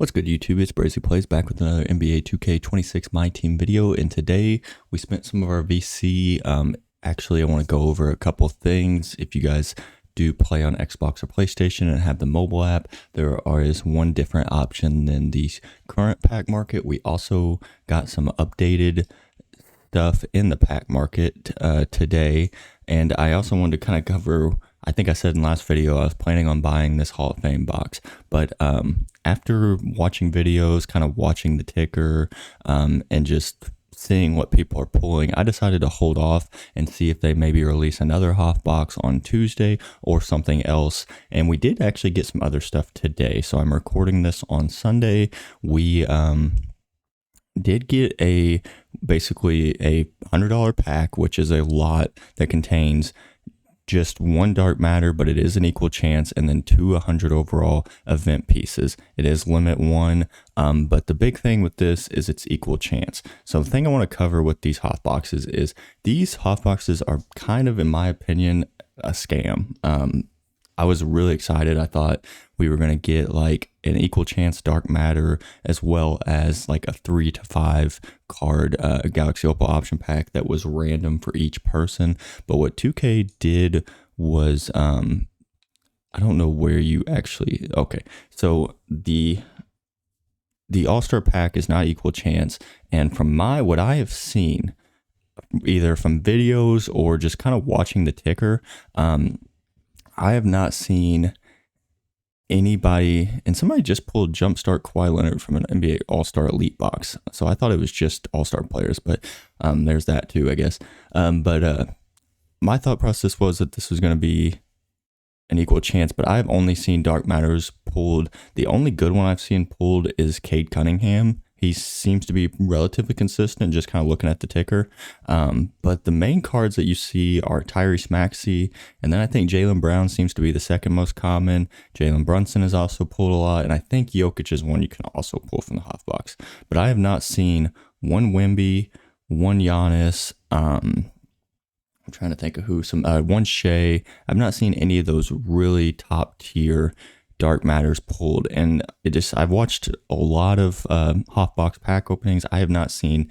What's good, YouTube? It's Brazy Plays back with another NBA 2K26 My Team video, and today we spent some of our VC. Actually, I want to go over a couple things. If you guys do play on Xbox or PlayStation and have the mobile app, there is one different option than the current pack market. We also got some updated stuff in the pack market today, and I also wanted to kind of cover, I think I said in last video I was planning on buying this Hall of Fame box, but after watching videos, kind of watching the ticker, and just seeing what people are pulling, I decided to hold off and see if they maybe release another Hoff box on Tuesday or something else. And we did actually get some other stuff today, so I'm recording this on Sunday. We did get basically a $100 pack, which is a lot that contains just one dark matter, but it is an equal chance, and then 2 100 overall event pieces. It is limit 1, but the big thing with this is it's equal chance. So the thing I want to cover with these Hoff boxes is these Hoff boxes are kind of, in my opinion, a scam. I was really excited. I thought we were going to get like an equal chance dark matter as well as like a 3 to 5 card Galaxy Opal option pack that was random for each person. But what 2K did was, I don't know where you actually, okay. So the All-Star pack is not equal chance. And from what I have seen, either from videos or just kind of watching the ticker, I have not seen anybody, and somebody just pulled Jumpstart Kawhi Leonard from an NBA All-Star Elite box. So I thought it was just All-Star players, but there's that too, I guess. But my thought process was that this was going to be an equal chance, but I've only seen dark matters pulled. The only good one I've seen pulled is Cade Cunningham. He seems to be relatively consistent, just kind of looking at the ticker. But the main cards that you see are Tyrese Maxey, and then I think Jaylen Brown seems to be the second most common. Jalen Brunson is also pulled a lot, and I think Jokic is one you can also pull from the Hoff box. But I have not seen one Wemby, one Giannis, I'm trying to think of who, one Shea. I've not seen any of those really top tier dark matters pulled, and I've watched a lot of Hoff box pack openings. I have not seen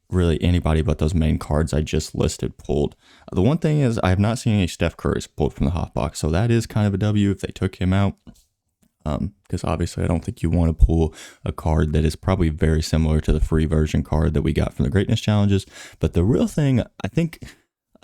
really anybody but those main cards I just listed pulled. The one thing is I have not seen any Steph Curry's pulled from the Hoff box, so that is kind of a W if they took him out, because obviously I don't think you want to pull a card that is probably very similar to the free version card that we got from the Greatness Challenges. But the real thing, I think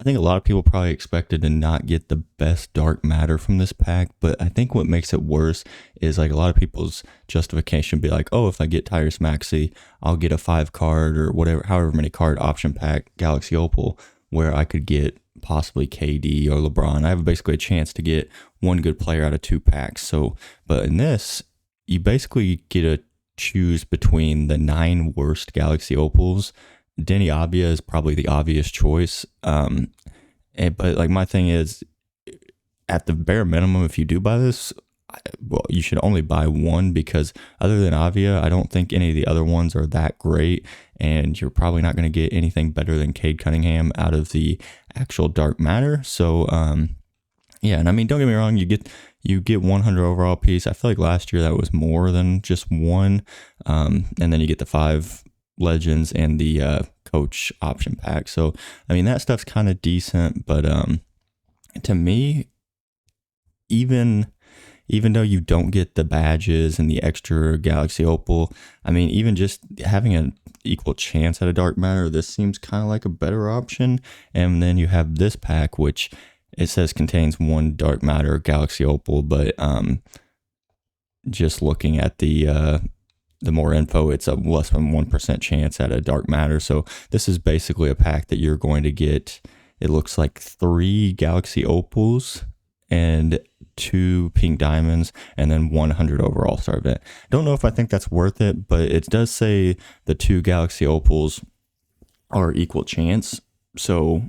a lot of people probably expected to not get the best dark matter from this pack, but I think what makes it worse is like a lot of people's justification be like, oh, if I get Tyrese Maxey, I'll get a 5 card or whatever, however many card option pack Galaxy Opal, where I could get possibly KD or LeBron. I have basically a chance to get one good player out of 2 packs. So, but in this, you basically get to choose between the 9 worst Galaxy Opals. Denny Avdia is probably the obvious choice. But like my thing is, at the bare minimum, if you do buy this, well, you should only buy one, because other than Avdia, I don't think any of the other ones are that great, and you're probably not going to get anything better than Cade Cunningham out of the actual dark matter. So, yeah, and I mean, don't get me wrong, you get 100 overall piece. I feel like last year that was more than just one, and then you get the 5 legends and the coach option pack. So I mean, that stuff's kind of decent, but to me, even though you don't get the badges and the extra Galaxy Opal, I mean, even just having an equal chance at a dark matter, this seems kind of like a better option. And then you have this pack, which it says contains 1 dark matter Galaxy Opal, but just looking at the more info, it's a less than 1% chance at a dark matter. So this is basically a pack that you're going to get, it looks like 3 Galaxy Opals and 2 pink diamonds, and then 100 overall star event. Don't know if I think that's worth it, but it does say the 2 Galaxy Opals are equal chance. So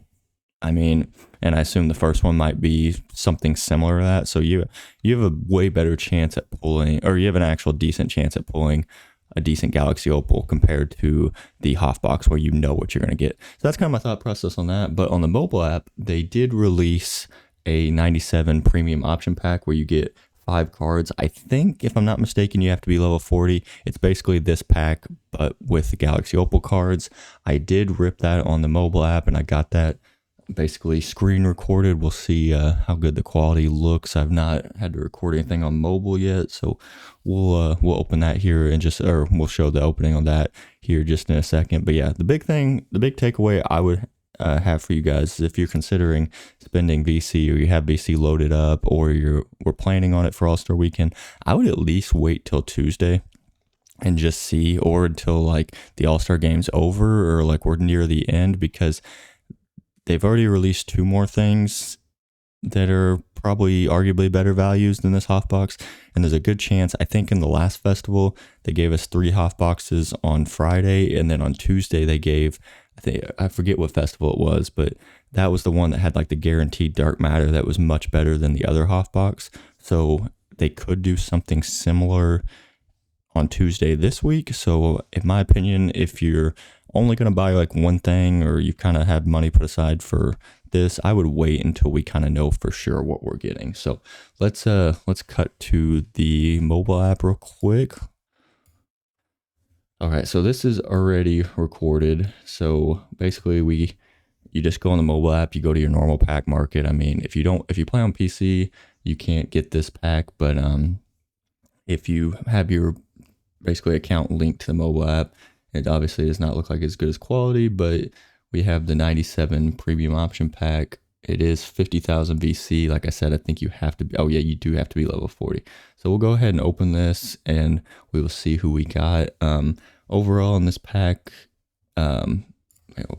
I mean, and I assume the first one might be something similar to that. So you have a way better chance at pulling, or you have an actual decent chance at pulling a decent Galaxy Opal compared to the Hoff box where you know what you're going to get. So that's kind of my thought process on that. But on the mobile app, they did release a 97 premium option pack where you get 5 cards. I think, if I'm not mistaken, you have to be level 40. It's basically this pack, but with the Galaxy Opal cards. I did rip that on the mobile app, and I got that basically screen recorded. We'll see how good the quality looks. I've not had to record anything on mobile yet, so we'll open that here and we'll show the opening on that here just in a second. But yeah, the big takeaway I would have for you guys is if you're considering spending VC, or you have VC loaded up, or we're planning on it for All-Star Weekend, I would at least wait till Tuesday and just see, or until like the All-Star game's over, or like we're near the end, because they've already released 2 more things that are probably arguably better values than this Hoff box. And there's a good chance, I think in the last festival, they gave us 3 Hoff boxes on Friday. And then on Tuesday, they gave, I forget what festival it was, but that was the one that had like the guaranteed dark matter that was much better than the other Hoff box. So they could do something similar on Tuesday this week. So in my opinion, if you're only going to buy like one thing, or you kind of have money put aside for this, I would wait until we kind of know for sure what we're getting. So let's cut to the mobile app real quick. All right, so this is already recorded. So basically you just go on the mobile app, you go to your normal pack market. I mean, if you play on PC, you can't get this pack, but if you have your basically account linked to the mobile app, it obviously does not look like as good as quality, but we have the 97 premium option pack. It is 50,000 VC. Like I said, I think you have to be, oh yeah, you do have to be level 40. So we'll go ahead and open this and we will see who we got. Overall in this pack, we'll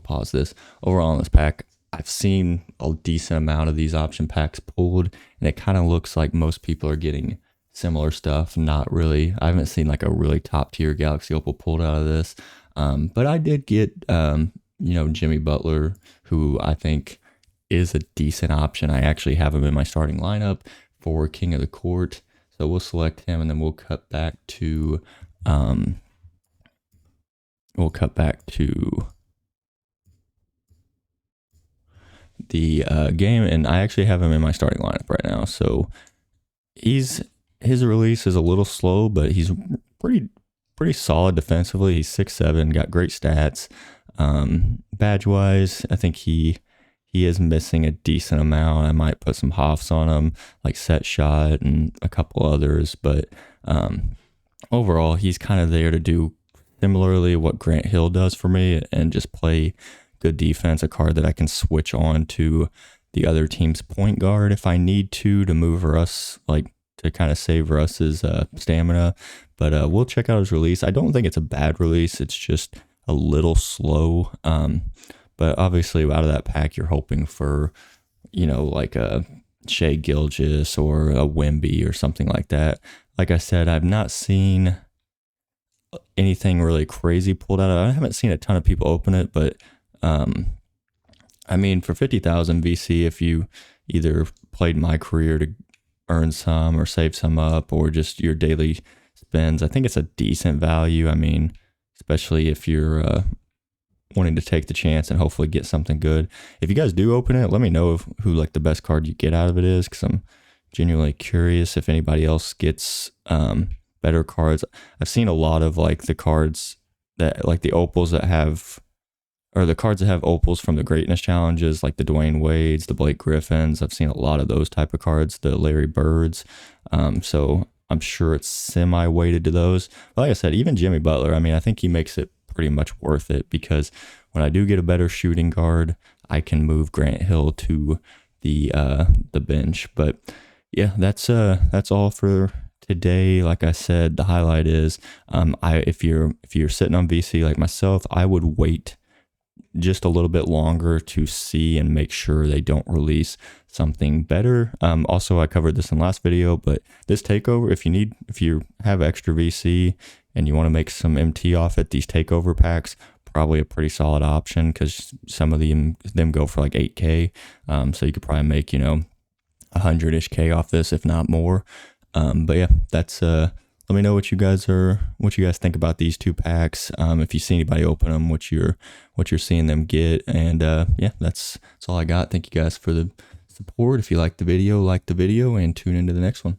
pause this. Overall in this pack, I've seen a decent amount of these option packs pulled, and it kind of looks like most people are getting similar stuff. Not really. I haven't seen like a really top tier Galaxy Opal pulled out of this. But I did get, Jimmy Butler, who I think is a decent option. I actually have him in my starting lineup for King of the Court. So we'll select him, and then we'll cut back to, the game, and I actually have him in my starting lineup right now. So his release is a little slow, but he's pretty solid defensively. He's 6'7", got great stats. Badge wise, I think he is missing a decent amount. I might put some Hoffs on him, like Set Shot and a couple others, but overall, he's kind of there to do similarly what Grant Hill does for me, and just play good defense, a card that I can switch on to the other team's point guard if I need to move Russ, like to kind of save Russ's stamina. But we'll check out his release. I don't think it's a bad release. It's just a little slow. But obviously out of that pack, you're hoping for, like a Shea Gilgeous or a Wemby or something like that. Like I said, I've not seen anything really crazy pulled out of it. I haven't seen a ton of people open it, but I mean, for 50,000 VC, if you either played My Career to earn some or save some up, or just your daily spends, I think it's a decent value. I mean, especially if you're wanting to take the chance and hopefully get something good. If you guys do open it, let me know who like the best card you get out of it is, because I'm genuinely curious if anybody else gets better cards. I've seen a lot of like the cards that like the opals that have, or the cards that have opals from the greatness challenges, like the Dwayne Wades, the Blake Griffins. I've seen a lot of those type of cards, the Larry Birds. So I'm sure it's semi-weighted to those. But like I said, even Jimmy Butler, I mean, I think he makes it pretty much worth it, because when I do get a better shooting guard, I can move Grant Hill to the bench. But yeah, that's all for today. Like I said, the highlight is if you're sitting on VC like myself, I would wait just a little bit longer to see and make sure they don't release something better. Also, I covered this in the last video, but this takeover, if you have extra VC and you want to make some MT off it, these takeover packs, probably a pretty solid option, because some of them go for like 8K. So you could probably make, 100-ish K off this, if not more. But yeah, that's let me know what you guys think about these 2 packs. If you see anybody open them, what you're seeing them get. And yeah, that's all I got. Thank you guys for the support. If you like the video, and tune into the next one.